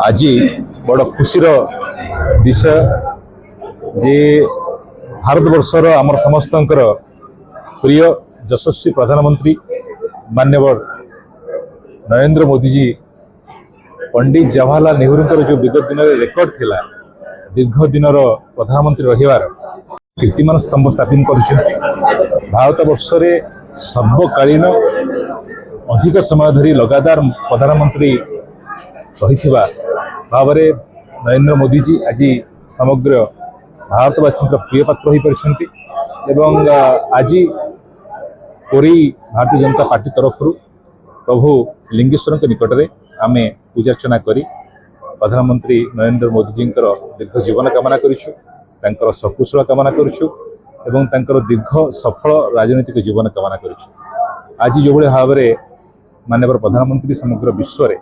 आज बड़ खुशीर विषय जे भारतवर्षर आमर समस्त प्रिय यशस्वी प्रधानमंत्री माननीय नरेंद्र मोदी जी पंडित जवाहरलाल नेहरू जो विगत दिन रेकर्ड थिला दीर्घ दिन प्रधानमंत्री रहिवार कीर्तिमान स्तंभ स्थापित कर भारत वर्ष सर्वकालीन अधिक समय धरी लगातार प्रधानमंत्री रही भाव नरेंद्र मोदी जी आज समग्र भारतवासी प्रिय पात्र हो पारि आज पुरी भारतीय जनता पार्टी तरफ प्रभु लिंगेश्वर निकट में आम पूजार्चना करी प्रधानमंत्री नरेंद्र मोदी जी दीर्घ जीवन कामना कर सकुशल कामना कर दीर्घ सफल राजनीतिक जीवन कामना कर आज जो भाव में माननीय प्रधानमंत्री समग्र विश्व में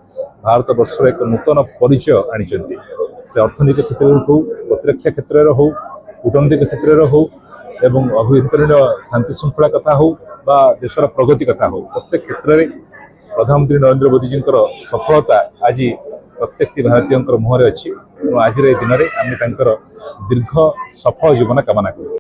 भारत वर्ष एक नूतन परिचय आनी से अर्थनैतिक क्षेत्र में हो प्रतिरक्षा क्षेत्र में हो कूटनीतिक क्षेत्र में हो एवं अभ्यंतरीण शांति श्रृंखला कथा हो बा देशर प्रगति कथा हो प्रत्येक क्षेत्र में प्रधानमंत्री नरेंद्र मोदी जी सफलता आज प्रत्येक भारतीय मुहर अच्छी आज दिन में आम दीर्घ सफल जीवन कामना कर।